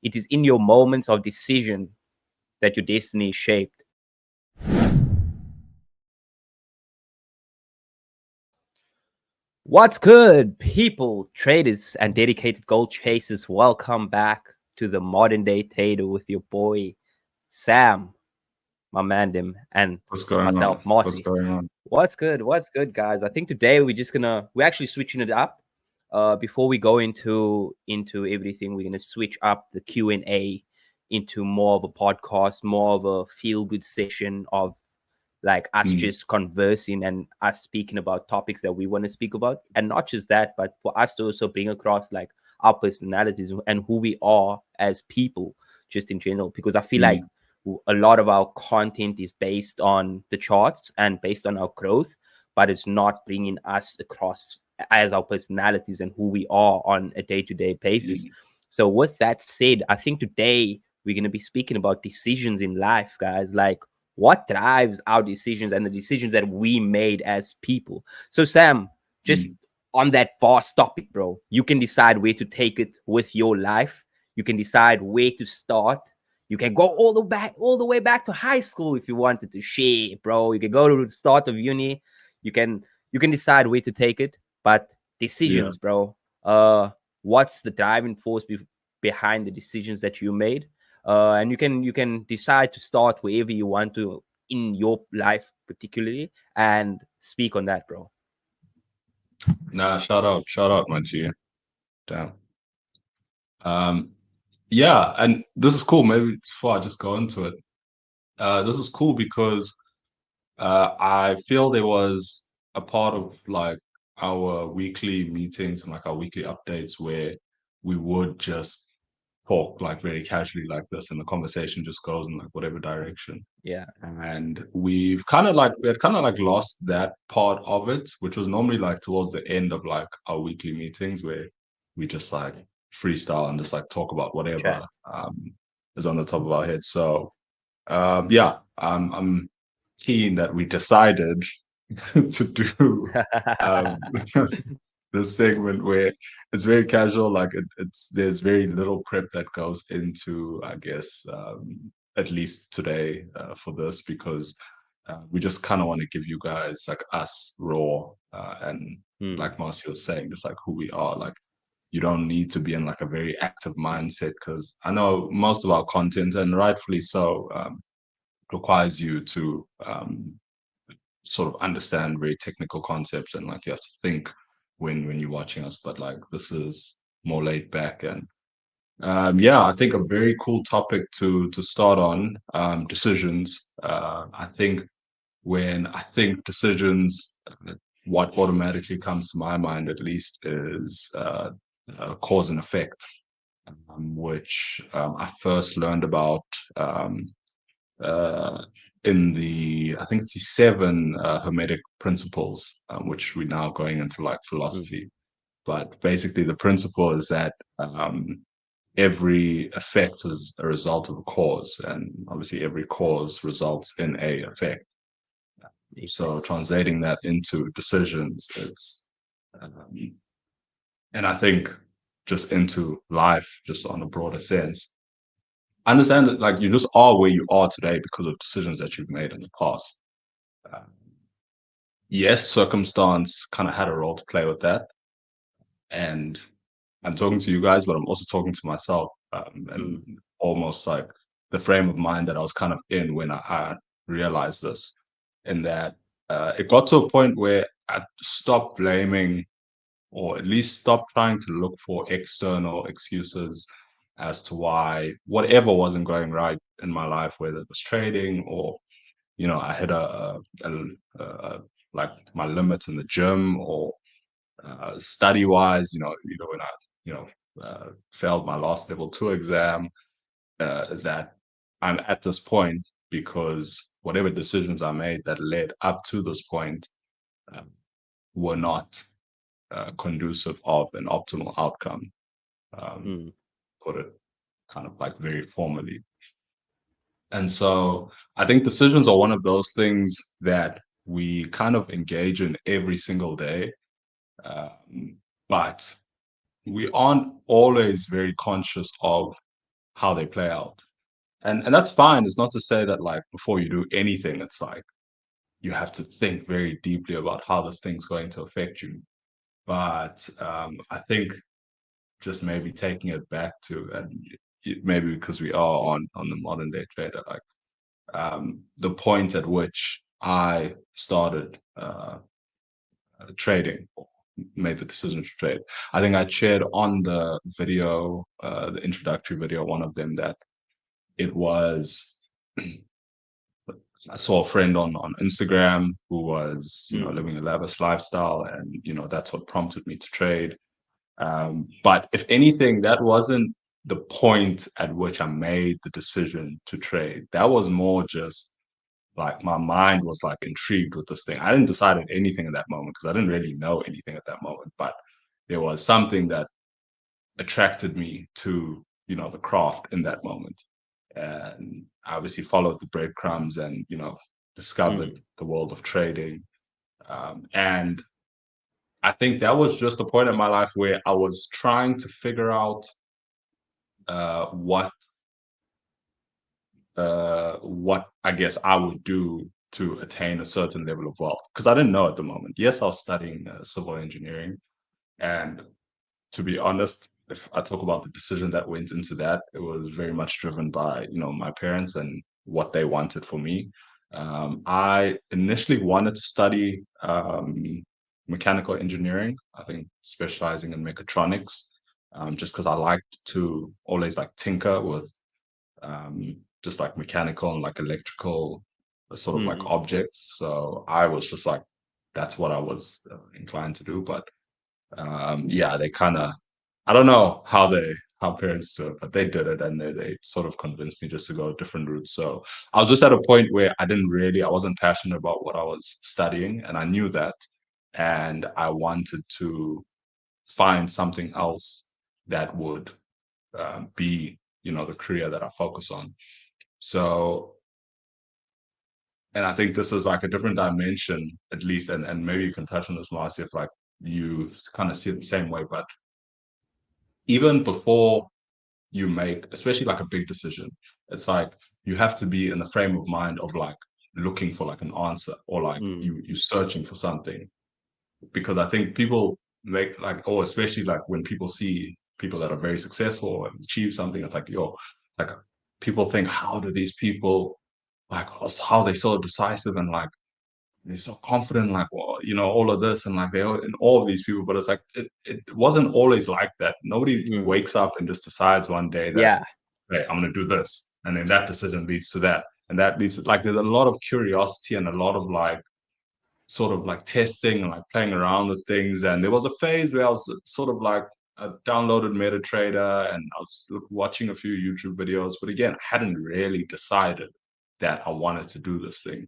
It is in your moments of decision that your destiny is shaped. What's good, people, traders, and dedicated gold chasers? Welcome back to the modern day trader with your boy Sam, my man, Dim, and What's going myself, on? Mossy. What's going on? What's good? What's good, guys? I think today we're actually switching it up. Before we go into everything, we're gonna switch up the Q&A into more of a podcast, more of a feel good session of like us just conversing and us speaking about topics that we want to speak about, and not just that, but for us to also bring across like our personalities and who we are as people, just in general. Because I feel like a lot of our content is based on the charts and based on our growth, but it's not bringing us across as our personalities and who we are on a day-to-day basis. So with that said, I think today we're going to be speaking about decisions in life, guys. Like, what drives our decisions and the decisions that we made as people. So Sam, just on that vast topic, bro, you can decide where to take it with your life. You can decide where to start. You can go all the way back to high school if you wanted to. Shit, bro. You can go to the start of uni. You can decide where to take it. But decisions, bro. What's the driving force behind the decisions that you made? And you can decide to start wherever you want to in your life, particularly, and speak on that, bro. Nah, shout out, my G. Damn. Yeah, and this is cool. Maybe before I just go into it, this is cool because I feel there was a part of like our weekly meetings and like our weekly updates where we would just talk like very casually like this, and the conversation just goes in like whatever direction. Yeah. And we had kind of like lost that part of it, which was normally like towards the end of like our weekly meetings where we just like freestyle and just like talk about whatever is on the top of our heads. So yeah, I'm keen that we decided to do this segment where it's very casual, like it's there's very little prep that goes into, I guess, at least today for this, because we just kind of want to give you guys like us raw and like Marcy was saying, just like who we are. Like, you don't need to be in like a very active mindset, because I know most of our content, and rightfully so, requires you to sort of understand very technical concepts, and like you have to think when you're watching us. But like, this is more laid back, and yeah, I think a very cool topic to start on, decisions. I think when I think decisions, what automatically comes to my mind, at least, is cause and effect, which I first learned about uh, in I think it's the seven Hermetic principles, which we're now going into like philosophy. But basically, the principle is that every effect is a result of a cause, and obviously, every cause results in a effect. So, translating that into decisions, it's and I think just into life, just on a broader sense. Understand that like you just are where you are today because of decisions that you've made in the past. Yes, circumstance kind of had a role to play with that, and I'm talking to you guys, but I'm also talking to myself, and almost like the frame of mind that I was kind of in when I realized this, in that it got to a point where I stopped blaming, or at least stopped trying to look for external excuses as to why whatever wasn't going right in my life, whether it was trading or, I hit like my limits in the gym, or study wise, when I, failed my last level 2 exam, is that I'm at this point because whatever decisions I made that led up to this point were not conducive of an optimal outcome. Put it kind of like very formally. And so I think decisions are one of those things that we kind of engage in every single day, but we aren't always very conscious of how they play out. And that's fine. It's not to say that like before you do anything, it's like you have to think very deeply about how this thing's going to affect you. But I think just maybe taking it back to, and maybe because we are on the modern day trader, like the point at which I started trading, made the decision to trade. I think I shared on the video, the introductory video, one of them, that it was I saw a friend on Instagram who was, you know, living a lavish lifestyle, and you know that's what prompted me to trade. But if anything, that wasn't the point at which I made the decision to trade. That was more just like my mind was like intrigued with this thing. I didn't decide on anything at that moment because I didn't really know anything at that moment. But there was something that attracted me to, you know, the craft in that moment. And I obviously followed the breadcrumbs and, you know, discovered the world of trading. And I think that was just a point in my life where I was trying to figure out what what I guess I would do to attain a certain level of wealth, because I didn't know at the moment. Yes, I was studying civil engineering, and to be honest, if I talk about the decision that went into that, it was very much driven by, you know, my parents and what they wanted for me. I initially wanted to study mechanical engineering, I think specializing in mechatronics, just because I liked to always like tinker with just like mechanical and like electrical sort of like objects. So I was just like, that's what I was inclined to do. But yeah, they kind of, I don't know how parents do it, but they did it, and they sort of convinced me just to go a different route. So I was just at a point where I wasn't passionate about what I was studying, and I knew that, and I wanted to find something else that would be, you know, the career that I focus on. So, and I think this is like a different dimension, at least, and maybe you can touch on this, Marcy, if like you kind of see it the same way. But even before you make, especially like a big decision, it's like you have to be in the frame of mind of like looking for like an answer, or like you searching for something. Because I think people make like, oh, especially like when people see people that are very successful and achieve something, it's like, yo, like people think, how do these people like, how are they so decisive and like they're so confident, like, well, you know, all of this, and like they're in all of these people. But it's like it wasn't always like that. Nobody wakes up and just decides one day that, Yeah. hey, I'm gonna do this, and then that decision leads to that, and that leads to, like, there's a lot of curiosity and a lot of like sort of like testing and like playing around with things. And there was a phase where I was sort of like, I downloaded MetaTrader and I was watching a few YouTube videos, but again, I hadn't really decided that I wanted to do this thing.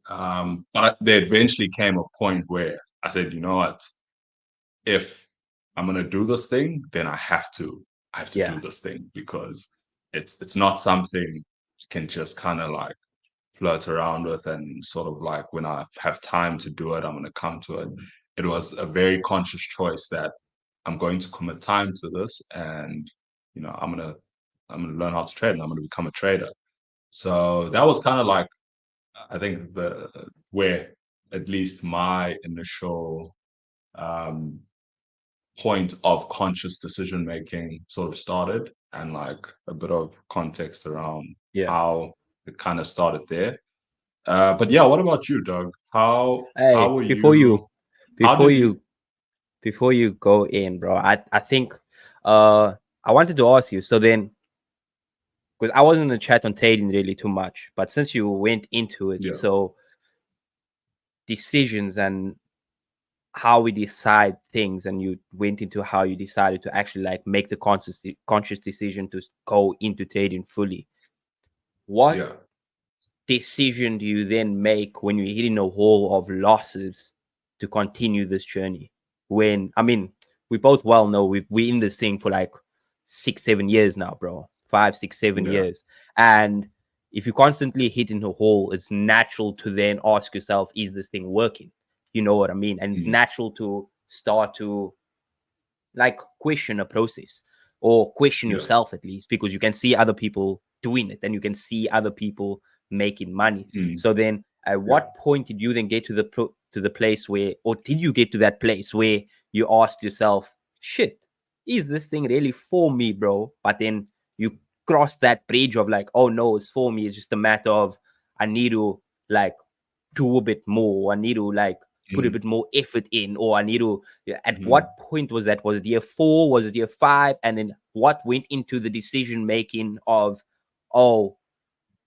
But there eventually came a point where I said, you know what, if I'm gonna do this thing, then I have to Yeah. do this thing, because it's not something you can just kind of like flirt around with, and sort of like when I have time to do it, I'm going to come to it. It was a very conscious choice that I'm going to commit time to this, and you know, I'm gonna learn how to trade, and I'm going to become a trader. So that was kind of like, I think, the where at least my initial um, point of conscious decision making sort of started, and like a bit of context around Yeah. how it kind of started there. But yeah, what about you, Doug? How Hey, were before you? you How before did you? you before you go in, bro, I think I wanted to ask you, so then, because I wasn't in the chat on trading really too much, but since you went into it, Yeah, so decisions and how we decide things, and you went into how you decided to actually like make the conscious decision to go into trading fully. What yeah, decision do you then make when you're hitting a wall of losses to continue this journey? When, I mean, we both well know we're in this thing for like 6 7 years now, bro. 5 6 7 yeah, years. And if you're constantly hitting a wall, it's natural to then ask yourself, is this thing working? You know what I mean? And it's mm, natural to start to like question a process or question Yeah. yourself at least, because you can see other people doing it and you can see other people making money. Mm. So then at Yeah. what point did you then get to the place where, or did you get to that place where you asked yourself, shit, is this thing really for me, bro? But then you cross that bridge of like, oh no, it's for me. It's just a matter of I need to like do a bit more. I need to like put a Mm. bit more effort in, or I need to. At Mm. what point was that? Was it year 4? Was it year 5? And then what went into the decision making of, oh,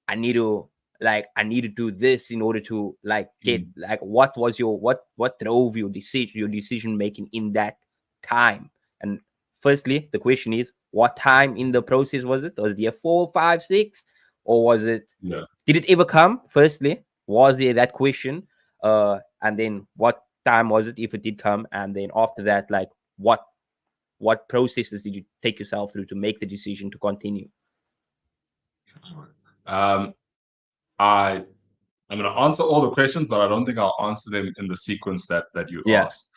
I need to I need to do this in order to like get Mm. like what was your what drove your decision making in that time? And firstly, the question is, what time in the process was it? Was it year 4, 5, 6, or was it? Yeah. Did it ever come? Firstly, was there that question? And then what time was it if it did come? And then after that, like what processes did you take yourself through to make the decision to continue? Um, I I'm going to answer all the questions, but I don't think I'll answer them in the sequence that you Yeah, asked,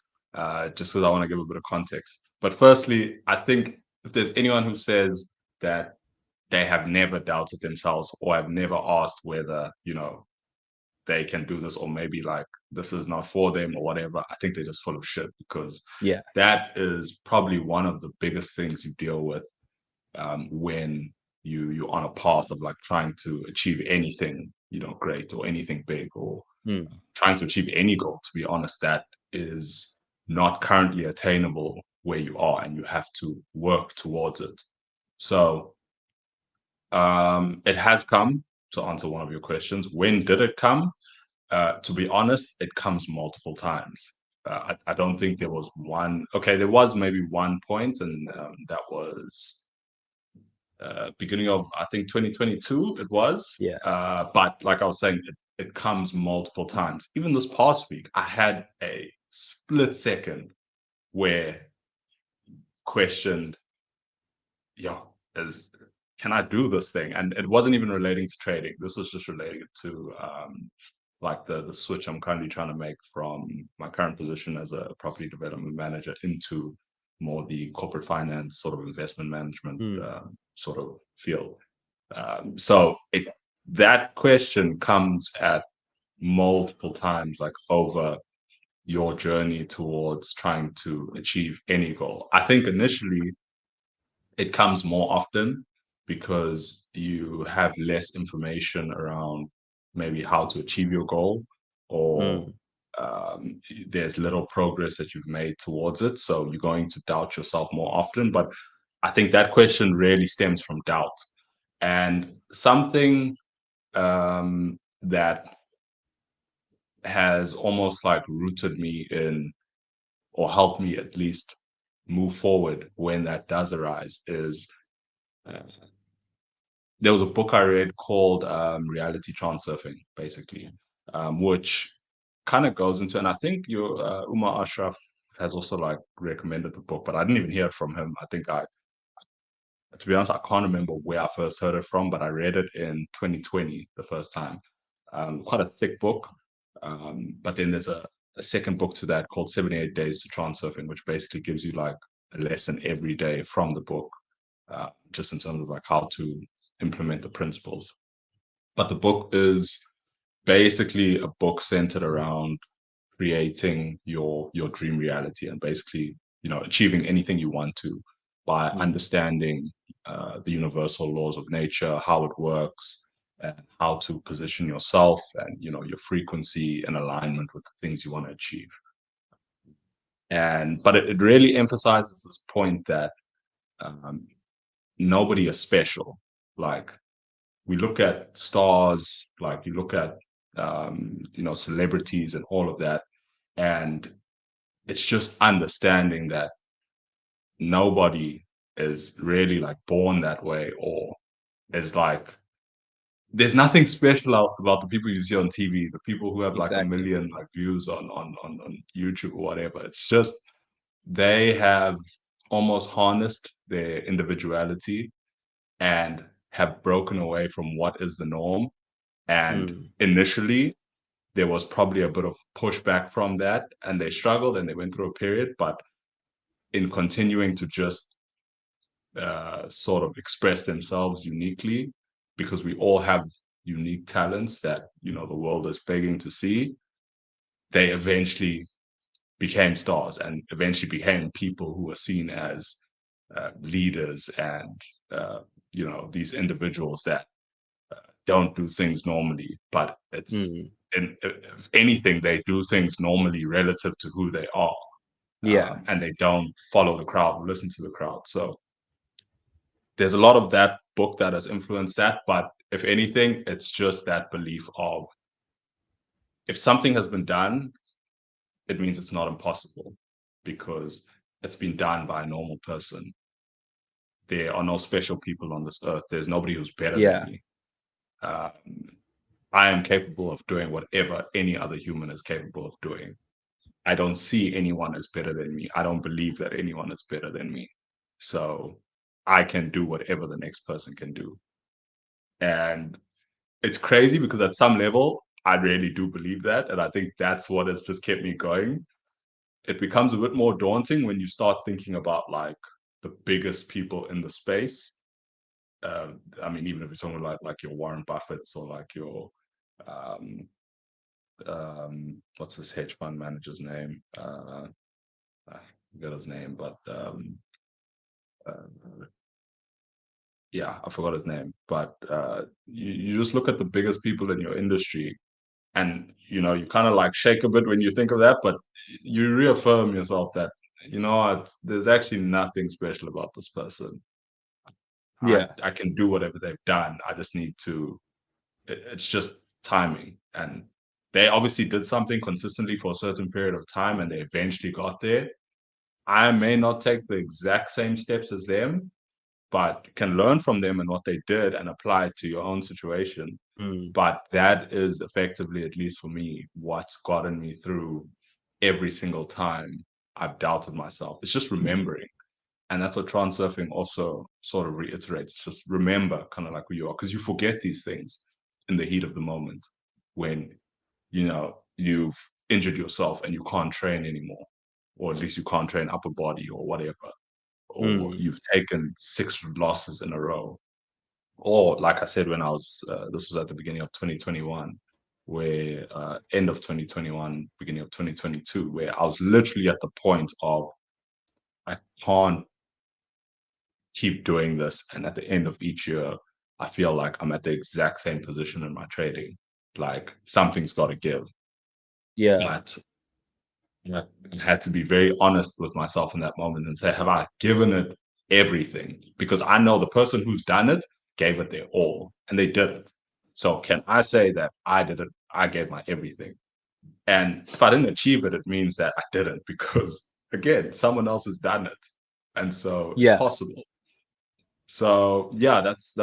just because I want to give a bit of context. But firstly, I think if there's anyone who says that they have never doubted themselves or have never asked whether, they can do this or maybe like this is not for them or whatever, I think they're just full of shit because yeah. that is probably one of the biggest things you deal with when you're on a path of like trying to achieve anything great or anything big or Mm, trying to achieve any goal. To be honest, that is not currently attainable where you are, and you have to work towards it. So it has come. To answer one of your questions, when did it come? To be honest, it comes multiple times. I don't think there was one. Okay, there was maybe one point, and that was beginning of I think 2022 it was. yeah. But like I was saying, it comes multiple times. Even this past week, I had a split second where questioned, yeah, is can I do this thing? And it wasn't even relating to trading. This was just relating to like the switch I'm currently trying to make from my current position as a property development manager into more the corporate finance sort of investment management Mm, sort of field. So that question comes at multiple times, like over your journey towards trying to achieve any goal. I think initially it comes more often because you have less information around maybe how to achieve your goal or mm, there's little progress that you've made towards it. So you're going to doubt yourself more often. But I think that question really stems from doubt. And something that has almost like rooted me in or helped me at least move forward when that does arise is uh, there was a book I read called Reality Transurfing, basically, which kind of goes into, and I think your Umar Ashraf has also like recommended the book, but I didn't even hear it from him. I think to be honest, I can't remember where I first heard it from, but I read it in 2020 the first time. Quite a thick book. But then there's a second book to that called 78 Days to Transurfing, which basically gives you like a lesson every day from the book, just in terms of like how to implement the principles. But the book is basically a book centered around creating your dream reality and basically achieving anything you want to by mm, understanding the universal laws of nature, how it works, and how to position yourself and your frequency in alignment with the things you want to achieve. And but it really emphasizes this point that um, nobody is special. Like we look at stars, like you look at celebrities and all of that, and it's just understanding that nobody is really like born that way or is like there's nothing special about the people you see on TV, the people who have like a exactly. million like views on YouTube or whatever. It's just they have almost harnessed their individuality and have broken away from what is the norm. And Mm, initially, there was probably a bit of pushback from that, and they struggled and they went through a period. But in continuing to just sort of express themselves uniquely, because we all have unique talents that, you know, the world is begging to see. They eventually became stars and eventually became people who were seen as leaders and you know, these individuals that don't do things normally, but it's Mm. if anything, they do things normally relative to who they are, Yeah. and they don't follow the crowd or listen to the crowd. So there's a lot of that book that has influenced that, but if anything, it's just that belief of, if something has been done, it means it's not impossible, because it's been done by a normal person. There are no special people on this earth. There's nobody who's better than Yeah. me. Um, I am capable of doing whatever any other human is capable of doing. I don't see anyone as better than me. I don't believe that anyone is better than me. So I can do whatever the next person can do. And it's crazy because at some level, I really do believe that. And I think that's what has just kept me going. It becomes a bit more daunting when you start thinking about like the biggest people in the space. I mean, even if you're talking like your Warren Buffett's or like your um, what's this hedge fund manager's name? I forgot his name, but uh, yeah, I forgot his name. But you just look at the biggest people in your industry, and you know, you kind of like shake a bit when you think of that, but you reaffirm yourself that, you know what, there's actually nothing special about this person. Yeah. I can do whatever they've done. I just need to. It's just timing, and they obviously did something consistently for a certain period of time, and they eventually got there. I may not take the exact same steps as them, but can learn from them and what they did and apply it to your own situation. Mm. But that is effectively, at least for me, what's gotten me through every single time I've doubted myself. It's just remembering. And that's what transurfing also sort of reiterates. Just remember kind of like who you are, because you forget these things in the heat of the moment when, you know, you've injured yourself and you can't train anymore, or at least you can't train upper body or whatever, or Mm. you've taken 6 losses in a row. Or like I said, when I was, this was at the beginning of 2021, where end of 2021, beginning of 2022, where I was literally at the point of, I can't keep doing this. And at the end of each year, I feel like I'm at the exact same position in my trading. Like something's got to give. Yeah. But I had to be very honest with myself in that moment and say, have I given it everything? Because I know the person who's done it gave it their all and they did it. So can I say that I did it? I gave my everything. And if I didn't achieve it, it means that I didn't, because again, someone else has done it. And so it's Yeah. possible. So yeah, that's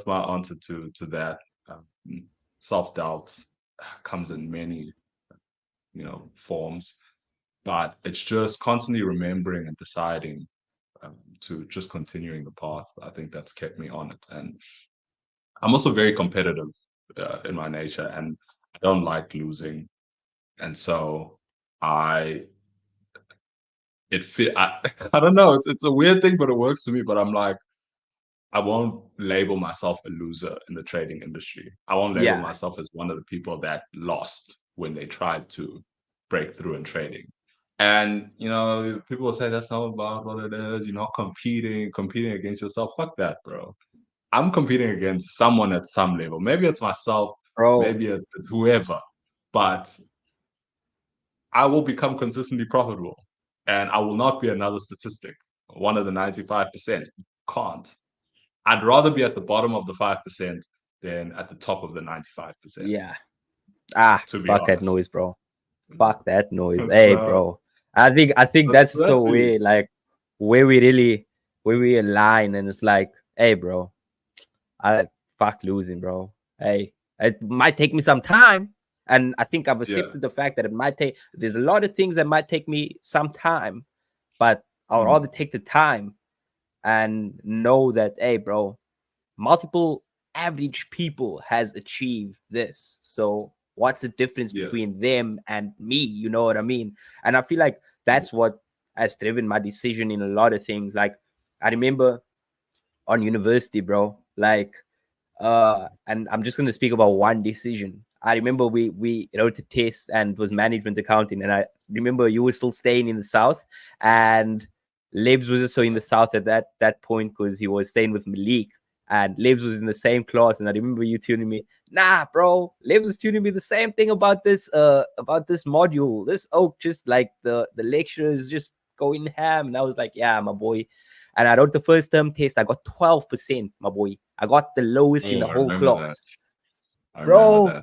my answer to that. Um, Self-doubt comes in many, you know, forms, but it's just constantly remembering and deciding to just continuing the path. I think that's kept me on it. And I'm also very competitive in my nature, and I don't like losing. And so I, I don't know. It's a weird thing, but it works for me. But I'm like, I won't label myself a loser in the trading industry. I won't label Yeah. myself as one of the people that lost when they tried to break through in trading. And you know, people will say that's not about what it is. You're not competing against yourself. Fuck that, bro. I'm competing against someone at some level. Maybe it's myself, Bro. maybe it's whoever, but I will become consistently profitable, and I will not be another statistic, one of the 95%. Can't. I'd rather be at the bottom of the 5% than at the top of the 95%, Yeah. Ah, to be fuck that honest. noise, bro. Fuck that noise. Hey, So bro. I think that's that's so me. weird. Like where we really where we align, and it's like, hey, bro, I fuck losing, bro. Hey, it might take me some time, and I think I've Yeah. accepted the fact that it might take. There's a lot of things that might take me some time, but I'll Mm. rather take the time and know that, hey, bro, multiple average people has achieved this. So what's the difference Yeah. between them and me? You know what I mean? And I feel like Yeah. that's what has driven my decision in a lot of things. Like I remember on university, bro. Like, and I'm just gonna speak about one decision. I remember we wrote a test and it was management accounting, and I remember you were still staying in the south, and Lebs was also in the south at that point because he was staying with Malik, and Lebs was in the same class, and I remember you tuning me. Nah, bro, Lebs was tuning me the same thing about this module. This oak, just like the lecturer is just going ham, and I was like, yeah, my boy. And I wrote the first term test. I got 12%, my boy. I got the lowest in Oh, the I whole remember that. class. I remember Bro, that.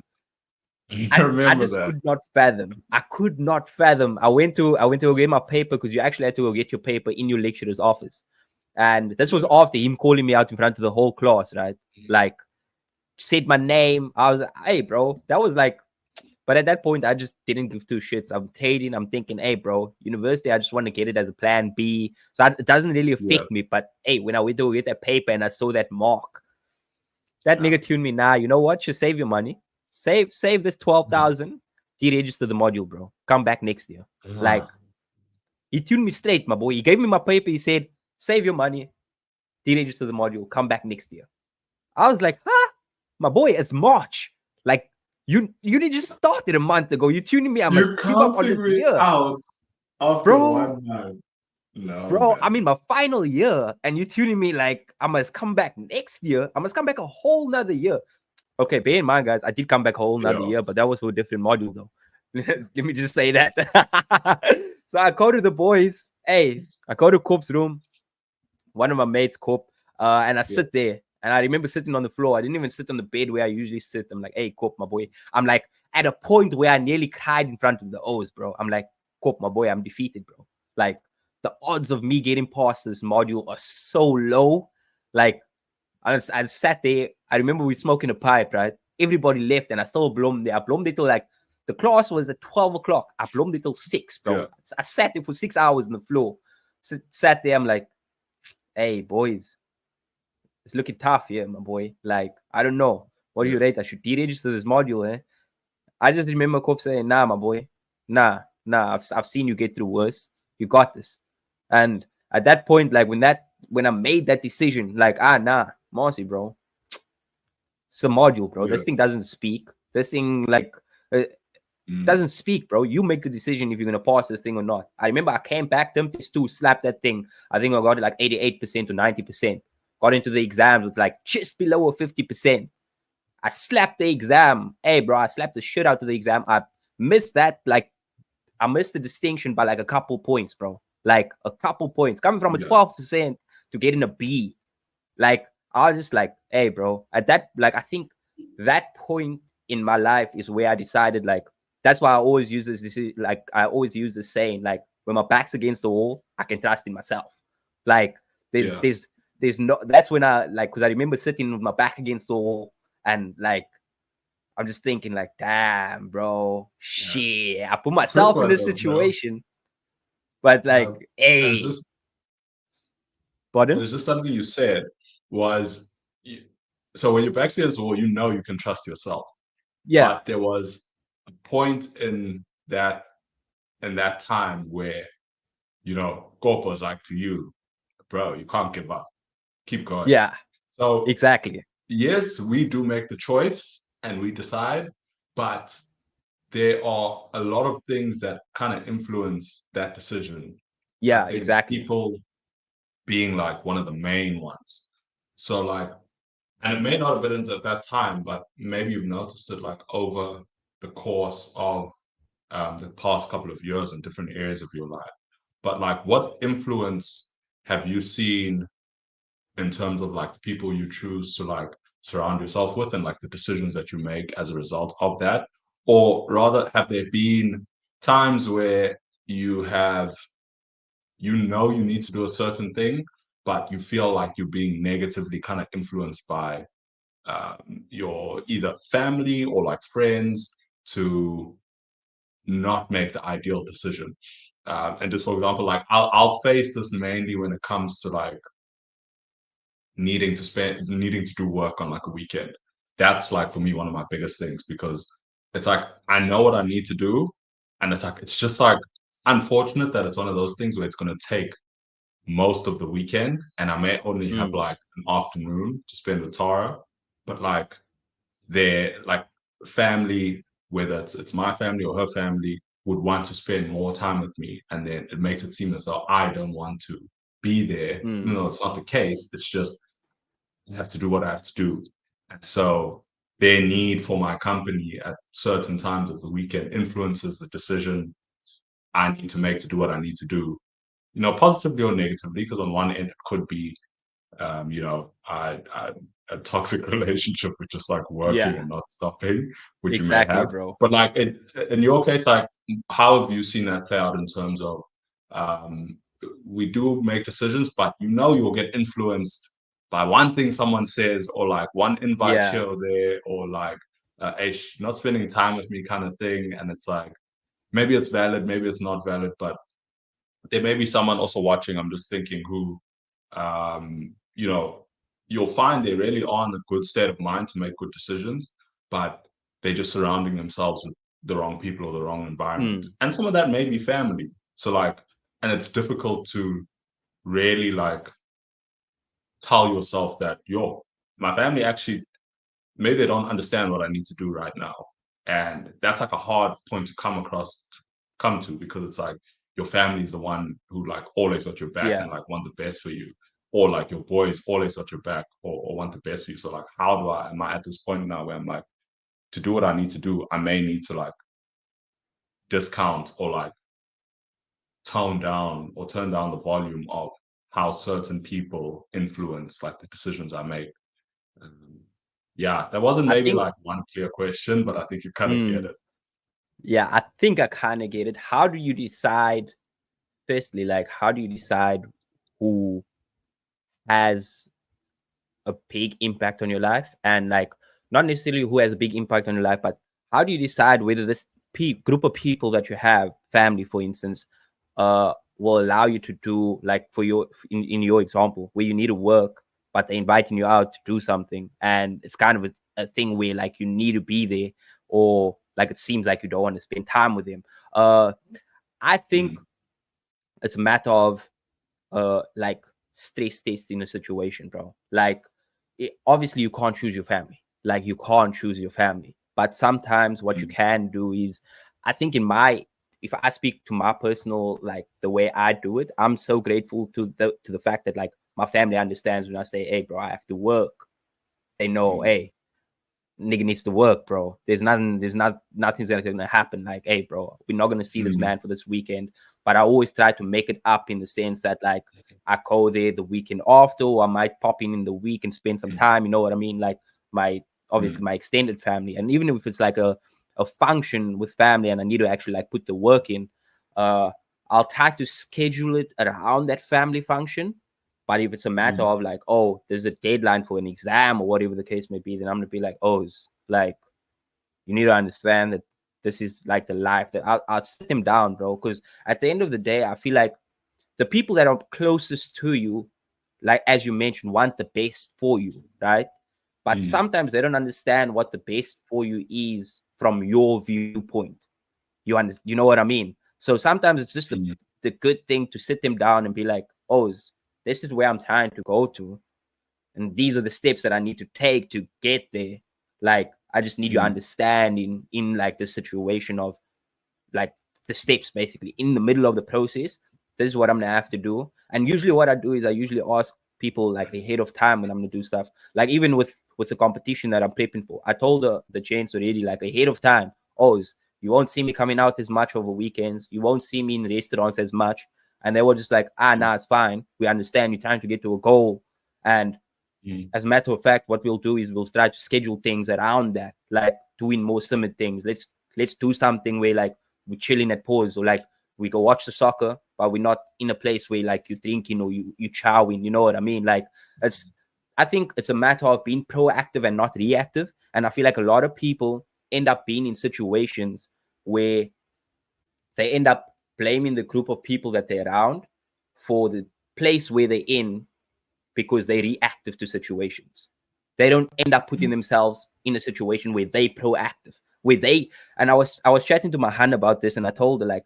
I I remember just that. could not fathom. I could not fathom. I went to go get my paper because you actually had to go get your paper in your lecturer's office. And this was Yeah. after him calling me out in front of the whole class, right? Like, said my name. I was like, hey, bro. That was like, but at that point, I just didn't give two shits. I'm trading. I'm thinking, hey, bro, university, I just want to get it as a plan B. So it doesn't really Yeah. affect me. But hey, when I went to get that paper and I saw that mark, that Yeah. nigga tuned me. Nah, you know what? Just save your money. Save this 12,000. Deregister the module, bro. Come back next year. Like, he tuned me straight, my boy. He gave me my paper. He said, save your money. Deregister the module. Come back next year. I was like, huh? My boy, it's March. Like, you did just started a month ago. You tuning me. I must You're give up on counting this me year. out after Bro, one night. No, bro, I'm man. in my final year and you tuning me like I must come back next year. I must come back a whole nother year. Okay, bear in mind, guys, I did come back a whole nother Yeah. year, but that was for a different module though. Let me just say that. So I go to the boys. Hey, I go to Coop's room, one of my mates, Coop, and I Yeah. sit there. And I remember sitting on the floor. I didn't even sit on the bed where I usually sit. I'm like, hey, Coop, my boy. I'm like at a point where I nearly cried in front of the O's, bro. I'm like, Coop, my boy, I'm defeated, bro. Like, the odds of me getting past this module are so low. Like, I sat there. I remember we smoking a pipe, right? Everybody left, and I still bloomed there. I bloomed it till like the class was at 12 o'clock. I bloomed it till 6, Yeah. bro. I sat there for 6 hours on the floor. Sat there. I'm like, hey, boys, it's looking tough here, my boy. Like, I don't know. What do Yeah. you rate? I should deregister this module, eh? I just remember Cop saying, nah, my boy. Nah. I've seen you get through worse. You got this. And at that point, like when I made that decision, like, nah, Marcy, bro. It's a module, bro. Yeah. This thing doesn't speak. This thing, like, uh, Mm. doesn't speak, bro. You make the decision if you're gonna pass this thing or not. I remember I came back, them to slap that thing. I think I got it like 88% to 90%. Got into the exams with like just below a 50%. I slapped the exam. Hey, bro, I slapped the shit out of the exam. I missed that. Like, I missed the distinction by like a couple points, bro. Like a couple points. Coming from a Yeah. 12% to getting a B. Like, I was just like, hey, bro. At that, like, I think that point in my life is where I decided, like, that's why I always use this, like, I always use the saying, like, when my back's against the wall, I can trust in myself. Like, there's, Yeah. there's, there's no, that's when I, like, because I remember sitting with my back against the wall and, like, I'm just thinking, like, damn, bro, Yeah. shit. I put Quick myself in one this though, bro. situation, but, Um, like, and it's hey, just pardon? something you said was you, so when you're back against the wall, you know you can trust yourself. Yeah, But there was a point in that time where, Gorp was like to you, bro, you can't give up. Keep going. yeah, So exactly. yes, we do make the choice and we decide, but there are a lot of things that kind of influence that decision. I Yeah, think exactly. people being like one of the main ones. So like, and it may not have been at that time, but maybe you've noticed it like over the course of the past couple of years in different areas of your life. But like, what influence have you seen in terms of like the people you choose to like surround yourself with and like the decisions that you make as a result of that? Or rather, have there been times where you have, you need to do a certain thing, but you feel like you're being negatively kind of influenced by your either family or like friends to not make the ideal decision? And just for example, like I'll face this mainly when it comes to like needing to do work on like a weekend. That's like for me one of my biggest things because it's like I know what I need to do, and it's just like unfortunate that it's one of those things where it's going to take most of the weekend, and I may only have Mm, like an afternoon to spend with Tara, but like their like family, whether it's my family or her family, would want to spend more time with me, and then it makes it seem as though I don't want to be there. mm, No, it's not the case. It's just I have to do what I have to do. And so their need for my company at certain times of the weekend influences the decision I need to make to do what I need to do, positively or negatively, because on one end it could be I a toxic relationship with just like working yeah, and not stopping, which you may exactly, have. bro. But like in your case, like how have you seen that play out in terms of um, we do make decisions, but you'll get influenced by one thing someone says, or like one invite Yeah, here or there, or like hey, not spending time with me kind of thing. And it's like maybe it's valid, maybe it's not valid, but there may be someone also watching. I'm just thinking who um, you know, you'll find they really are in a good state of mind to make good decisions, but they're just surrounding themselves with the wrong people or the wrong environment. mm, And some of that may be family. So like, and it's difficult to really like tell yourself that, yo, my family actually maybe they don't understand what I need to do right now. And that's like a hard point to come to because it's like your family is the one who like always got your back yeah. and like want the best for you. Or like your boys always got your back or want the best for you. So like am I at this point now where I'm like, to do what I need to do, I may need to like discount or like tone down or turn down the volume of how certain people influence like the decisions I make. Um, yeah, there wasn't I maybe think, like one clear question, but I think you kind of get mm, it. yeah, I think I kind of get it. How do you decide, firstly, like, how do you decide who has a big impact on your life? And, like, not necessarily who has a big impact on your life, but how do you decide whether this group of people that you have, family, for instance, will allow you to do, like, for your, in your example, where you need to work, but they're inviting you out to do something. And it's kind of a thing where, like, you need to be there, or like it seems like you don't want to spend time with them. I think Mm, it's a matter of like stress test in a situation, bro. Like obviously you can't choose your family. Like you can't choose your family. But sometimes what you mm, can do is, I think in my, if I speak to my personal, like the way I do it, I'm so grateful to the fact that like my family understands when I say, hey bro, I have to work. They know, mm, hey, nigga needs to work, bro. Nothing's gonna happen. Like, hey, bro, we're not gonna see this mm, man for this weekend. But I always try to make it up in the sense that like I go there the weekend after, or I might pop in the week and spend some mm, time. You know what I mean? Like my obviously mm, my extended family, and even if it's like a function with family, and I need to actually like put the work in, uh, I'll try to schedule it around that family function. But if it's a matter mm, of like, oh, there's a deadline for an exam or whatever the case may be, then I'm gonna be like, oh, it's like you need to understand that this is like the life that I'll sit them down, bro. Because at the end of the day, I feel like the people that are closest to you, like as you mentioned, want the best for you, right? But mm, sometimes they don't understand what the best for you is from your viewpoint. You know what I mean? So sometimes it's just mm, the good thing to sit them down and be like, oh, this is where I'm trying to go to, and these are the steps that I need to take to get there. Like I just need your mm, understanding in like the situation of like the steps basically in the middle of the process. This is what I'm gonna have to do. And usually what I do is I usually ask people like ahead of time when I'm gonna do stuff. Like even with the competition that I'm prepping for, I told the gents already like ahead of time, oh, you won't see me coming out as much over weekends. You won't see me in restaurants as much. And they were just like, mm, nah, it's fine. We understand you're trying to get to a goal. And mm, as a matter of fact, what we'll do is we'll try to schedule things around that, like doing more similar things. Let's do something where like we're chilling at pause, or like we go watch the soccer, but we're not in a place where like you're drinking or you chowing. You know what I mean? Like it's, I think it's a matter of being proactive and not reactive. And I feel like a lot of people end up being in situations where they end up blaming the group of people that they're around for the place where they're in, because they're reactive to situations. They don't end up putting mm, themselves in a situation where they proactive, where they, and I was chatting to my hand about this, and I told her like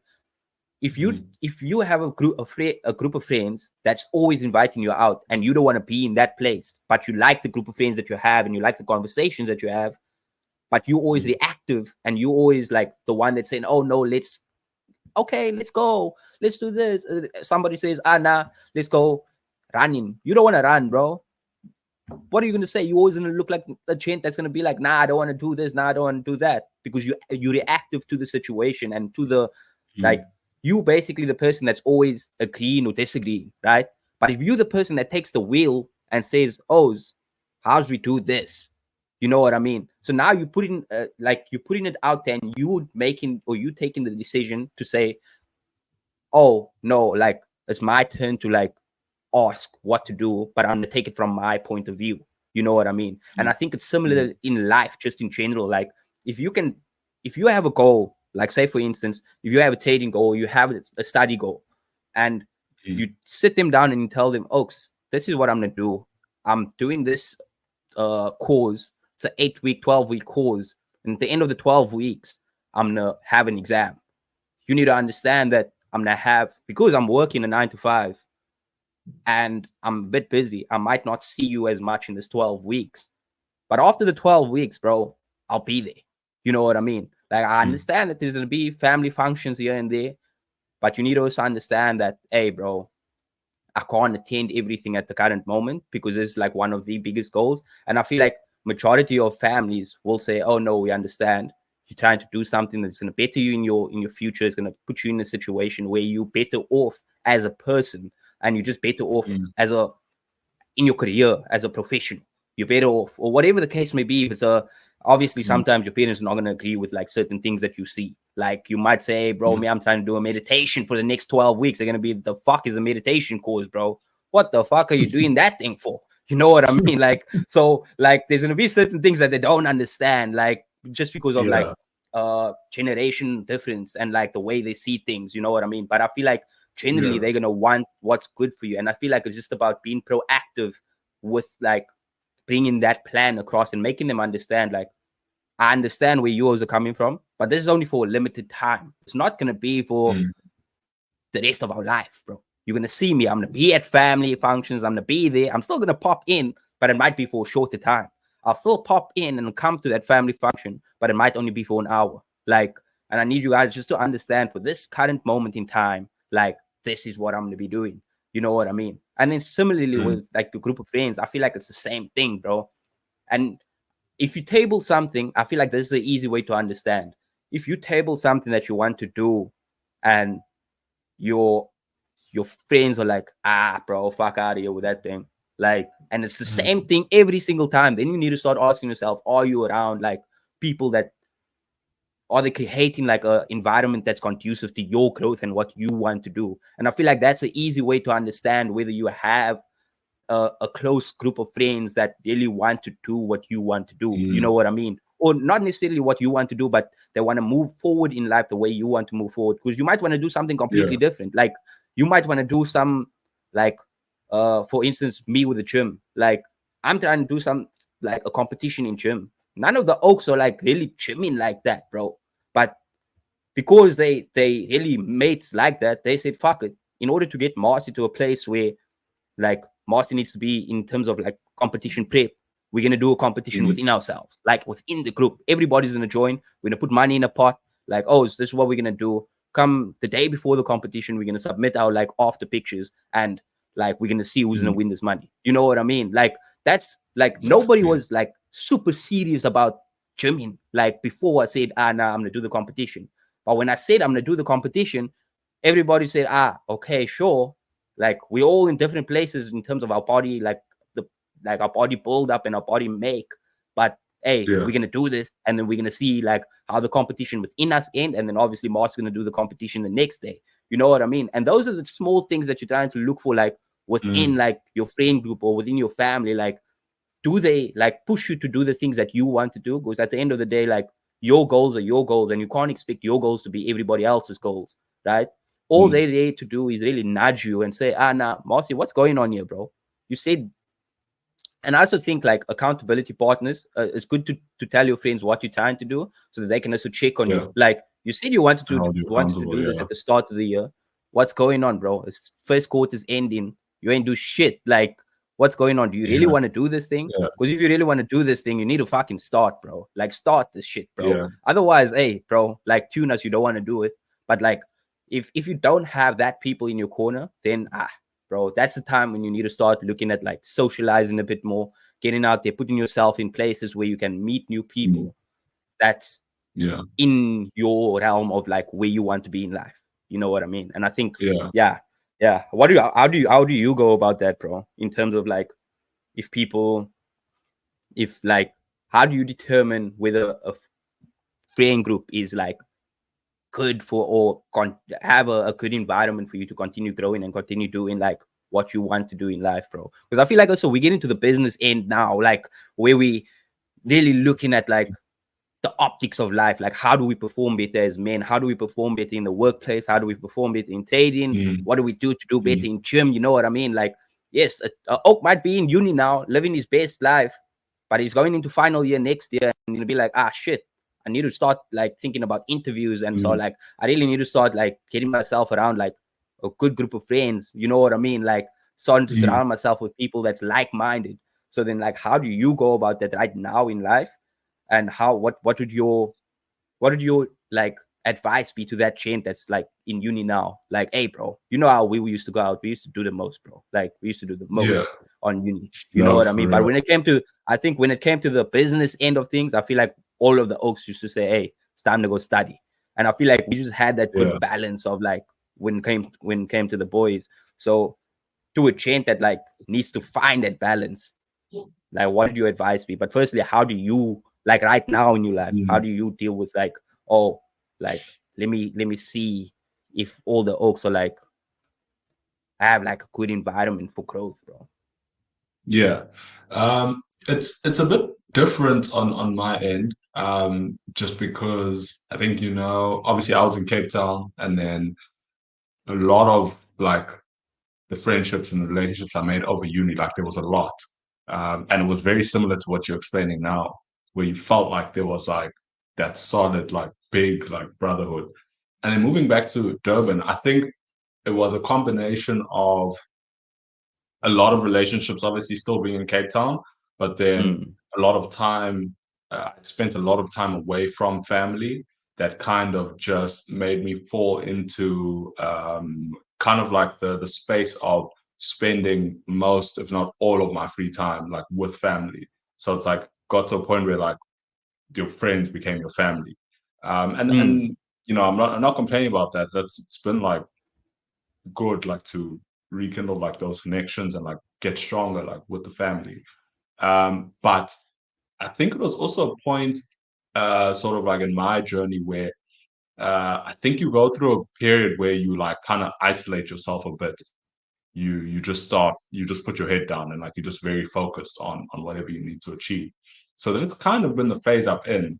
if you Mm. if you have a group of friends that's always inviting you out, and you don't want to be in that place, but you like the group of friends that you have, and you like the conversations that you have, but you always Mm. reactive, and you always like the one that's saying, oh no, let's go, let's do this. Somebody says, nah, let's go running. You don't want to run, bro. What are you going to say? You always going to look like a gent that's going to be like, nah, I don't want to do this, nah, I don't want to do that, because you're reactive to the situation and to the, like, Mm. you basically the person that's always agreeing or disagreeing, right? But if you're the person that takes the wheel and says, oh, how's we do this, you know what I mean? So now you're putting you're putting it out there, and you making, or you taking the decision to say, oh no, like, it's my turn to like ask what to do, but I'm gonna take it from my point of view. You know what I mean? And I Mm. think it's similar Mm. in life, just in general. Like, if you can, if you have a goal, like say for instance, if you have a trading goal, you have a study goal, and Mm. you sit them down and you tell them, Oaks, this is what I'm gonna do. I'm doing this course. It's an 8 week, 12 week course, and at the end of the 12 weeks, I'm gonna have an exam. You need to understand that I'm gonna have, because I'm working a 9 to 5 and I'm a bit busy, I might not see you as much in this 12 weeks. But after the 12 weeks, bro, I'll be there. You know what I mean? Like, I Mm. understand that there's gonna be family functions here and there, but you need to also understand that, hey, bro, I can't attend everything at the current moment because it's like one of the biggest goals. And I feel like majority of families will say, oh no, we understand. You're trying to do something that's gonna better you in your future, it's gonna put you in a situation where you're better off as a person, and you're just better off Mm. as a, in your career as a professional. You're better off, or whatever the case may be. If it's a, obviously Mm. sometimes your parents are not going to agree with like certain things that you see. Like, you might say, hey, bro, Mm. me, I'm trying to do a meditation for the next 12 weeks. They're going to be, the fuck is a meditation course, bro? What the fuck are you doing that thing for? You know what I mean? Like, so like there's going to be certain things that they don't understand, like, just because of like Yeah. generation difference and like the way they see things, you know what I mean? But I feel like generally Yeah. they're going to want what's good for you, and I feel like it's just about being proactive with like bringing that plan across and making them understand, like, I understand where yours are coming from, but this is only for a limited time. It's not going to be for Mm. the rest of our life, bro. You're going to see me, I'm going to be at family functions, I'm going to be there, I'm still going to pop in, but it might be for a shorter time. I'll still pop in and come to that family function, but it might only be for an hour. Like, and I need you guys just to understand, for this current moment in time, like, this is what I'm going to be doing. You know what I mean? And then similarly Mm. with like the group of friends, I feel like it's the same thing, bro. And if you table something, I feel like this is the easy way to understand. If you table something that you want to do, and your your friends are like, bro, fuck out of here with that thing. Like, and it's the Mm. same thing every single time. Then you need to start asking yourself, are you around like people that, are they creating like a environment that's conducive to your growth and what you want to do? And I feel like that's an easy way to understand whether you have a close group of friends that really want to do what you want to do. You Mm. know what I mean? Or not necessarily what you want to do, but they want to move forward in life the way you want to move forward. Because you might want to do something completely Yeah. different. Like, you might want to do some, like, for instance, me with the gym. Like, I'm trying to do some, like, a competition in gym. None of the oaks are like really gymming like that, bro. But because they really mates like that, they said, fuck it. In order to get Marcy to a place where like master needs to be in terms of like competition prep, we're gonna do a competition Mm. within ourselves, like within the group. Everybody's gonna join. We're gonna put money in a pot. Like, oh, so this is what we're gonna do. Come the day before the competition, we're gonna submit our like after pictures, and like we're gonna see who's gonna Mm. win this money. You know what I mean? Like, that's like, That's nobody clear. was like super serious about gymming. Like, before I said, nah, I'm gonna do the competition. But when I said I'm gonna do the competition, everybody said, okay, sure. Like, we're all in different places in terms of our body, like the, like our body build up and our body make. But hey, Yeah. we're gonna do this, and then we're gonna see like how the competition within us end, and then obviously Mark's gonna do the competition the next day. You know what I mean? And those are the small things that you're trying to look for, like within Mm. like your friend group or within your family. Like, do they like push you to do the things that you want to do? Because at the end of the day, like, your goals are your goals, and you can't expect your goals to be everybody else's goals, right? All Mm. they're there to do is really nudge you and say, nah, Marcy, what's going on here, bro? You said. And I also think like accountability partners, it's good to tell your friends what you're trying to do, so that they can also check on Yeah. you. Like, You said you wanted and to hold you accountable. do this Yeah, at the start of the year. What's going on, bro? It's first quarter's ending. You ain't do shit. Like, what's going on? Do you really yeah, want to do this thing? yeah, Because if you really want to do this thing, you need to fucking start, bro. Like, start this shit, bro. yeah, Otherwise, hey, bro, like, tune us. You don't want to do it. But like, if you don't have that people in your corner, then bro, that's the time when you need to start looking at like socializing a bit more, getting out there, putting yourself in places where you can meet new mm, people. That's yeah, in your realm of like where you want to be in life. You know what I mean? And I think, yeah. yeah, yeah. How do you go about that, bro? In terms of like, if people, if like, how do you determine whether a friend group is like good for or have a good environment for you to continue growing and continue doing like what you want to do in life, bro? Because I feel like also we get into the business end now, like where we really looking at like the optics of life, like how do we perform better as men, how do we perform better in the workplace, how do we perform better in trading, Mm, what do we do to do better mm, in gym, you know what I mean? Like, yes, a oak might be in uni now living his best life, but he's going into final year next year and he'll be like, shit, I need to start like thinking about interviews. And so mm, like I really need to start like getting myself around like a good group of friends, you know what I mean? Like starting to mm. surround myself with people that's like-minded. So then like how do you go about that right now in life? And how what would your like advice be to that chain that's like in uni now? Like, hey, bro, you know how we used to go out? We used to do the most, bro. Like, we used to do the Yeah, most on uni. You know no, what I for mean? But real. when it came to, I think when it came to the business end of things, I feel like all of the oaks used to say, hey, it's time to go study. And I feel like we just had that Yeah, good balance of like when it came to the boys. So to a chain that like needs to find that balance, like what did you advise me? But firstly, how do you like right now in your life, how mm, do you deal with like, oh, like let me see if all the oaks are like have like a good environment for growth, bro? yeah. It's a bit different on my end. Just because I think obviously I was in Cape Town, and then a lot of like the friendships and the relationships I made over uni, like there was a lot. And it was very similar to what you're explaining now, where you felt like there was like that solid, like big, like brotherhood. And then moving back to Durban, I think it was a combination of a lot of relationships, obviously still being in Cape Town, but then Mm, a lot of time, I spent a lot of time away from family that kind of just made me fall into kind of like the space of spending most, if not all of my free time, like with family. So it's like got to a point where like your friends became your family. mm, And I'm not complaining about that. It's been like good, like to rekindle like those connections and like get stronger like with the family. But I think it was also a point sort of like in my journey where I think you go through a period where you like kind of isolate yourself a bit. You just put your head down and like you're just very focused on whatever you need to achieve. So that's kind of been the phase I've been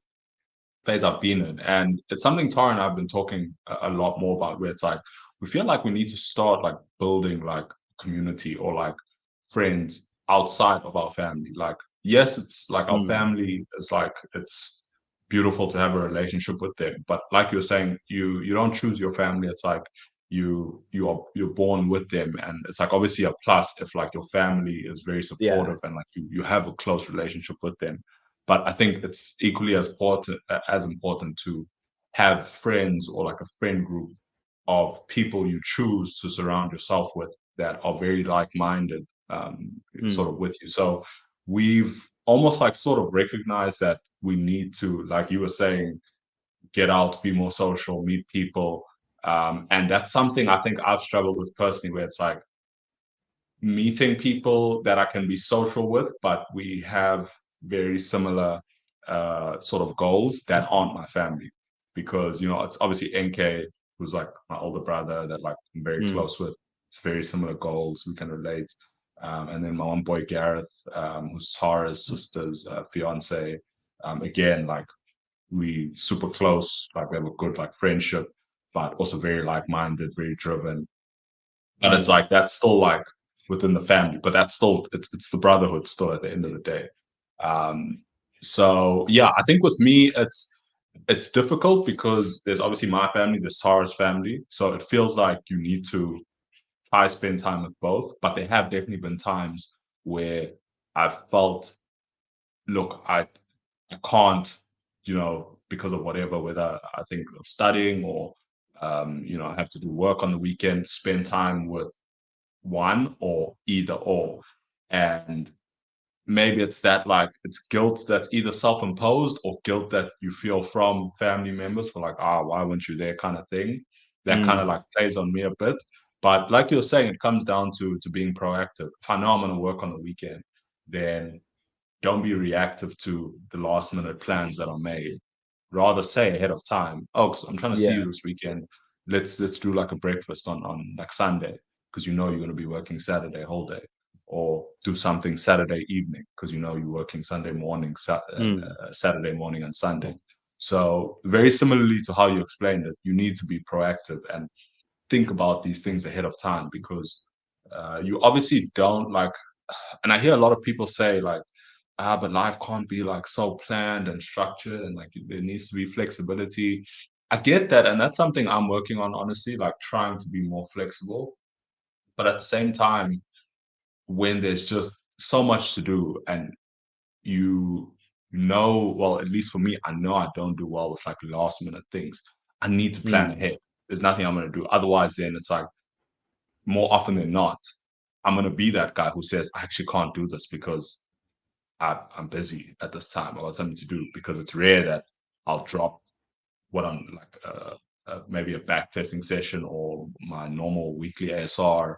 in. And it's something Tara and I've been talking a lot more about, where it's like we feel like we need to start like building like community or like friends outside of our family. Like, yes, it's like our mm, family is like it's beautiful to have a relationship with them. But like you're saying, you don't choose your family. It's like you're born with them. And it's like obviously a plus if like your family is very yeah. supportive and like you have a close relationship with them. But I think it's equally as important to have friends or like a friend group of people you choose to surround yourself with that are very like-minded, sort Mm, of with you. So we've almost like sort of recognized that we need to, like you were saying, get out, be more social, meet people. And that's something I think I've struggled with personally, where it's like meeting people that I can be social with, but we have very similar sort of goals that aren't my family. Because, it's obviously NK, who's like my older brother that like I'm very mm, close with. It's very similar goals. We can relate. And then my one boy, Gareth, who's Tara's sister's fiance. Again, like we super close, like we have a good like friendship, but also very like-minded, very driven. But it's mm, like that's still like within the family, but that's still it's the brotherhood still at the end of the day. Um, so yeah, I think with me It's difficult because there's obviously my family, the Sarah's family. So it feels like you need to try spend time with both. But there have definitely been times where I've felt, look, I can't, because of whatever, whether I think of studying or, I have to do work on the weekend, spend time with one or either or. And maybe it's that, like, it's guilt that's either self-imposed or guilt that you feel from family members for, like, why weren't you there, kind of thing. That kind of Mm. like plays on me a bit. But like you're saying, it comes down to being proactive. If I know I'm going to work on the weekend, then don't be reactive to the last minute plans that are made. Rather say ahead of time, oh, so I'm trying to see Yeah. you this weekend. Let's do like a breakfast on like Sunday, because you're going to be working Saturday whole day, or do something Saturday evening because you're working Sunday morning, Mm. Saturday morning and Sunday. So very similarly to how you explained it, you need to be proactive and think about these things ahead of time, because you obviously don't like. And I hear a lot of people say like, but life can't be like so planned and structured, and like there needs to be flexibility. I get that, and that's something I'm working on, honestly, like trying to be more flexible. But at the same time, when there's just so much to do, and you well, at least for me, I know I don't do well with like last minute things. I need to plan Mm. ahead. There's nothing I'm going to do. Otherwise, then it's like, more often than not, I'm going to be that guy who says, I actually can't do this because I'm busy at this time. I got something to do, because it's rare that I'll drop what I'm like, maybe a back testing session or my normal weekly ASR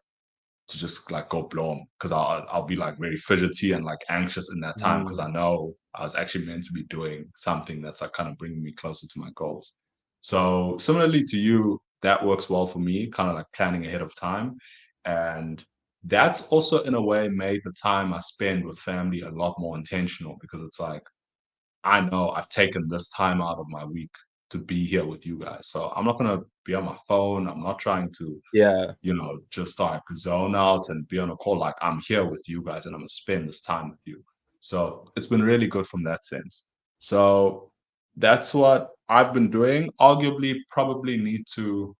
to just like go blow 'em, because I'll be like very fidgety and like anxious in that time, because I Mm. know I was actually meant to be doing something that's like kind of bringing me closer to my goals. So similarly to you, that works well for me, kind of like planning ahead of time. And that's also in a way made the time I spend with family a lot more intentional, because it's like, I know I've taken this time out of my week to be here with you guys. So I'm not gonna be on my phone. I'm not trying to, Yeah. just like zone out and be on a call. Like, I'm here with you guys and I'm gonna spend this time with you. So it's been really good from that sense. So that's what I've been doing. Arguably, probably need to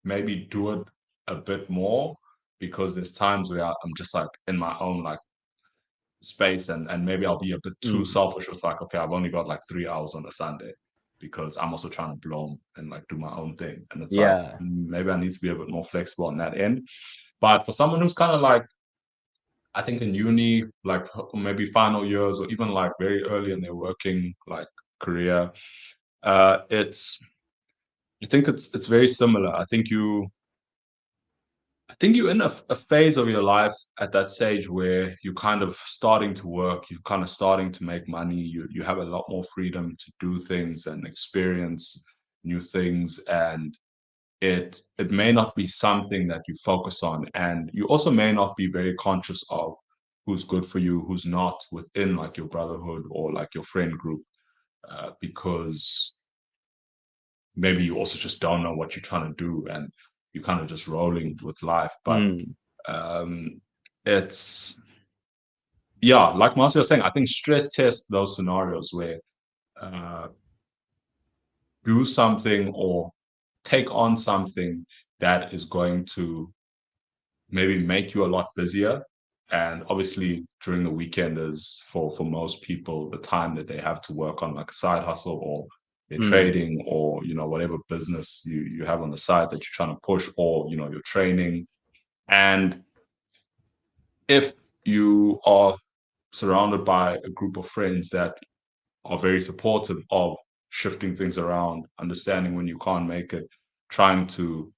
maybe do it a bit more, because there's times where I'm just like in my own like space, and maybe I'll be a bit too Mm. selfish with like, okay, I've only got like 3 hours on a Sunday, because I'm also trying to blow and like do my own thing. And it's like, Yeah. maybe I need to be a bit more flexible on that end. But for someone who's kind of like, I think in uni, like maybe final years or even like very early in their working like career, it's I think it's very similar. I think you're in a phase of your life at that stage where you're kind of starting to work, you're kind of starting to make money, you have a lot more freedom to do things and experience new things, and it may not be something that you focus on, and you also may not be very conscious of who's good for you, who's not within like your brotherhood or like your friend group, because maybe you also just don't know what you're trying to do, and you're kind of just rolling with life. But Mm. um, it's yeah, like Marcia was saying, I think stress test those scenarios where uh, do something or take on something that is going to maybe make you a lot busier. And obviously, during the weekend is for most people the time that they have to work on like a side hustle, or they're Mm. trading, or whatever business you have on the side that you're trying to push, or you're training. And if you are surrounded by a group of friends that are very supportive of shifting things around, understanding when you can't make it, trying to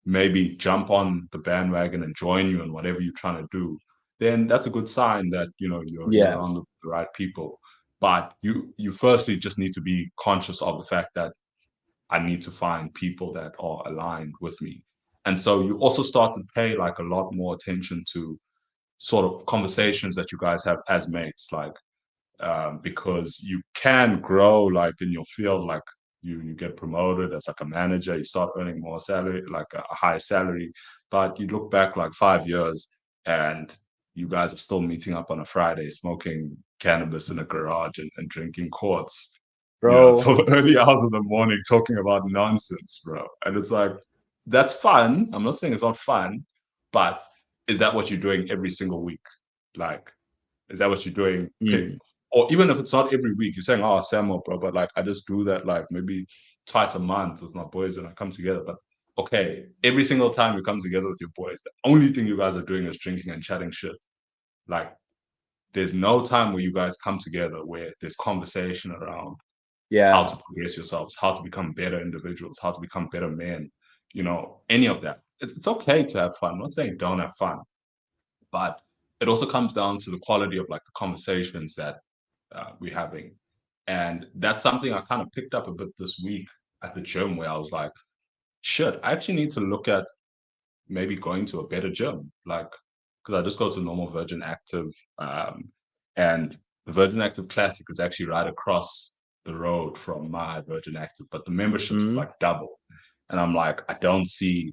maybe jump on the bandwagon and join you in whatever you're trying to do, then that's a good sign that you're Yeah. around the right people. But you firstly just need to be conscious of the fact that I need to find people that are aligned with me. And so you also start to pay like a lot more attention to sort of conversations that you guys have as mates, like because you can grow like in your field, like you get promoted as like a manager, you start earning more salary, like a higher salary, but you look back like 5 years and you guys are still meeting up on a Friday, smoking cannabis in a garage and drinking quarts. Yeah, bro. till the early hours of the morning talking about nonsense, bro. And it's like, that's fun. I'm not saying it's not fun, but is that what you're doing every single week? Like, is that what you're doing? Mm. Or even if it's not every week, you're saying, oh, Samuel, bro, but like, I just do that like maybe twice a month with my boys and I come together. But okay, every single time you come together with your boys, the only thing you guys are doing is drinking and chatting shit. Like, there's no time where you guys come together where there's conversation around how Yeah. to progress yourselves, how to become better individuals, how to become better men, any of that. It's okay to have fun. I'm not saying don't have fun, but it also comes down to the quality of like the conversations that we're having. And that's something I kind of picked up a bit this week at the gym where I was like, shit, I actually need to look at maybe going to a better gym. Like, because I just go to normal Virgin Active, and the Virgin Active Classic is actually right across the road from my Virgin Active, but the membership's Mm. like double. And I'm like, I don't see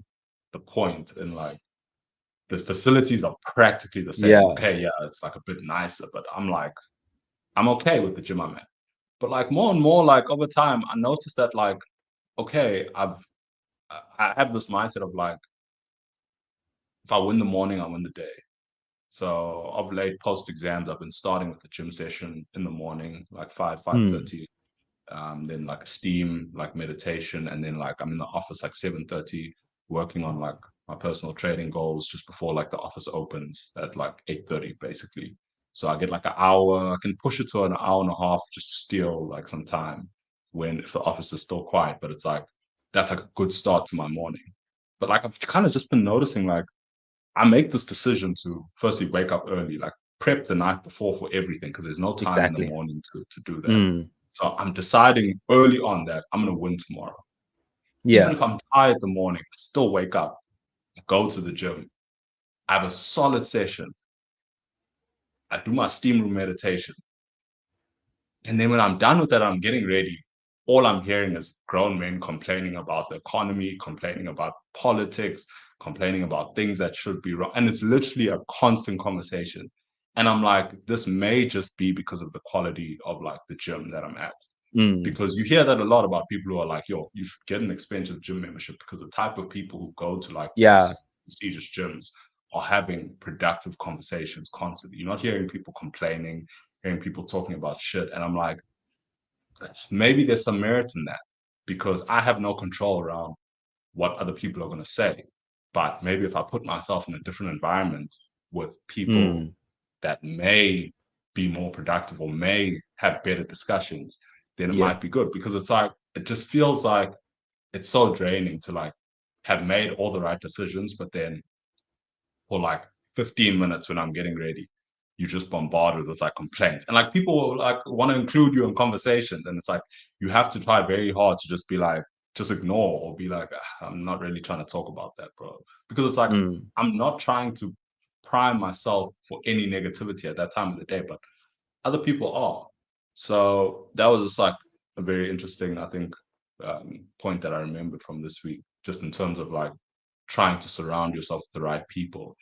the point in like the facilities are practically the same. Yeah. Okay, yeah, it's like a bit nicer, but I'm like, I'm okay with the gym I'm at. But like more and more, like over time, I noticed that like, okay, I have this mindset of like, if I win the morning, I win the day. So of late, post exams, I've been starting with the gym session in the morning, like five Mm. thirty. Then like steam, like meditation, and then like I'm in the office like 7:30, working on like my personal trading goals just before like the office opens at like 8:30, basically. So I get like an hour. I can push it to an hour and a half, just steal like some time when if the office is still quiet. But it's like that's like a good start to my morning. But like I've kind of just been noticing like I make this decision to firstly wake up early, like prep the night before for everything because there's no time in the Exactly. morning to do that. Mm. So I'm deciding early on that I'm going to win tomorrow. Even Yeah. if I'm tired in the morning, I still wake up, go to the gym, I have a solid session, I do my steam room meditation. And then when I'm done with that, I'm getting ready. All I'm hearing is grown men complaining about the economy, complaining about politics, complaining about things that should be wrong. And it's literally a constant conversation. And I'm like, this may just be because of the quality of like the gym that I'm at. Mm. Because you hear that a lot about people who are like, yo, you should get an expensive gym membership because the type of people who go to like Yeah. these prestigious gyms are having productive conversations constantly. You're not hearing people complaining, hearing people talking about shit. And I'm like, maybe there's some merit in that because I have no control around what other people are going to say. But maybe if I put myself in a different environment with people Mm. that may be more productive or may have better discussions, then it Yeah. might be good because it's like, it just feels like it's so draining to like have made all the right decisions, but then for like 15 minutes when I'm getting ready, you just bombarded with like complaints. And like people will like want to include you in conversations. And it's like you have to try very hard to just be like, just ignore or be like, "Ah, I'm not really trying to talk about that, bro." Because it's like Mm. I'm not trying to prime myself for any negativity at that time of the day, but other people are. So that was just like a very interesting, I think, point that I remembered from this week, just in terms of like trying to surround yourself with the right people.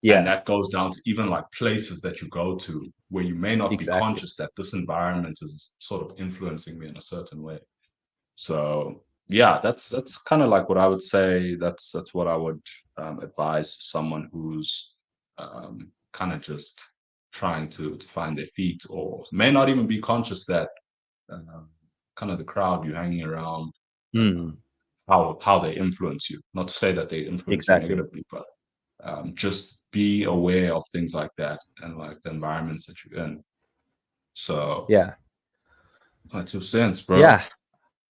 And Yeah. that goes down to even like places that you go to where you may not be Exactly. conscious that this environment is sort of influencing me in a certain way. So yeah, that's kind of like what I would say. That's what I would advise someone who's kind of just trying to find their feet or may not even be conscious that uh, kind of the crowd you're hanging around, uh, Mm. how they influence you. Not to say that they influence you Exactly. negatively, but just be aware of things like that and like the environments that you're in. So Yeah. my 2 cents, bro. Yeah.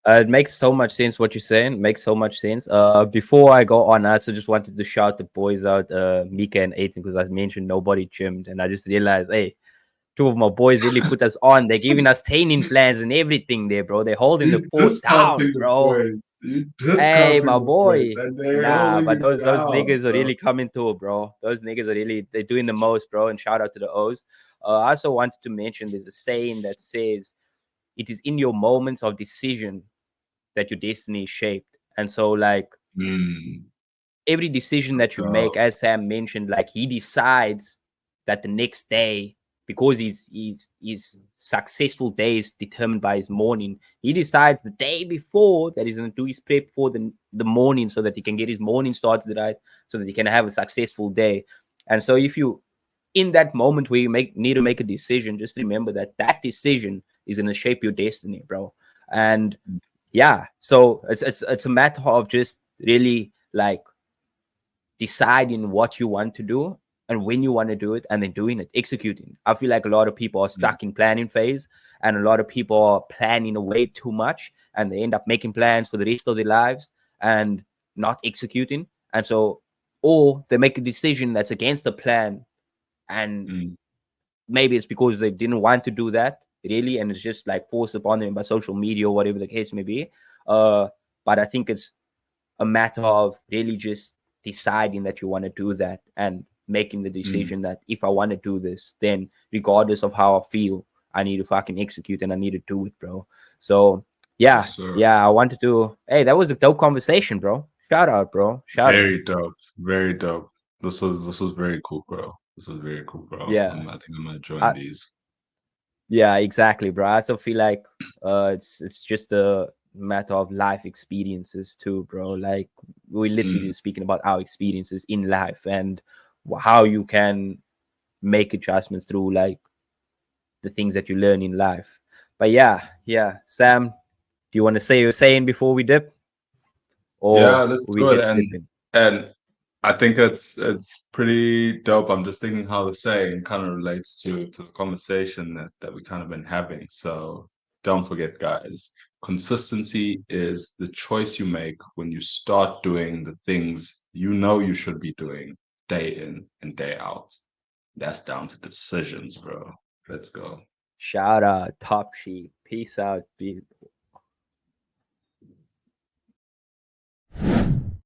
It makes so much sense what you're saying. Makes so much sense. Before I go on, I also just wanted to shout the boys out, Mika and Aiton, because I mentioned nobody gymmed, and I just realized, hey, two of my boys really put us on. They're giving us training plans and everything there, bro. They're holding the You fort down, discounting the bro. boys. You Hey, discounting my the boys, boy. and they're Nah, holding but it those down, niggas are bro. really coming through, bro. Those niggas are really they're doing the most, bro. And shout out to the O's. I also wanted to mention there's a saying that says it is in your moments of decision that your destiny is shaped. And so, like Mm, every decision let's that you make, go. as Sam mentioned, like he decides that the next day because his successful day is determined by his morning. He decides the day before that he's going to do his prep for the morning so that he can get his morning started right, so that he can have a successful day. And so if you in that moment where you need to make a decision, just remember that that decision is going to shape your destiny, bro. And yeah, so it's a matter of just really like deciding what you want to do and when you want to do it, and then doing it, executing. I feel like a lot of people are mm, stuck in planning phase, and a lot of people are planning away too much, and they end up making plans for the rest of their lives and not executing. And so, or they make a decision that's against the plan, and mm. maybe it's because they didn't want to do that really, and it's just like forced upon them by social media or whatever the case may be. uh but I think it's a matter of really just deciding that you want to do that, and making the Mm. decision that if I want to do this, then regardless of how I feel, I need to fucking execute and I need to do it, bro. So yeah, Yes, sir. yeah, I wanted to. Hey, that was a dope conversation, bro. Shout out, bro. Shout out. Very dope. Very dope. This was very cool, bro. This was very cool, bro. Yeah. I think I'm gonna join I, these. Yeah, exactly, bro. I also feel like it's just a matter of life experiences too, bro. Like we literally Mm. just speaking about our experiences in life and how you can make adjustments through like the things that you learn in life. But yeah, yeah, Sam, do you want to say your saying before we dip, Yeah, or let's we do it. just And dipping? and I think it's pretty dope. I'm just thinking how the saying kind of relates to the conversation that we kind of been having. So don't forget, guys, consistency is the choice you make when you start doing the things you know you should be doing day in and day out. That's down to decisions, bro. Let's go. Shout out, top sheet. Peace out.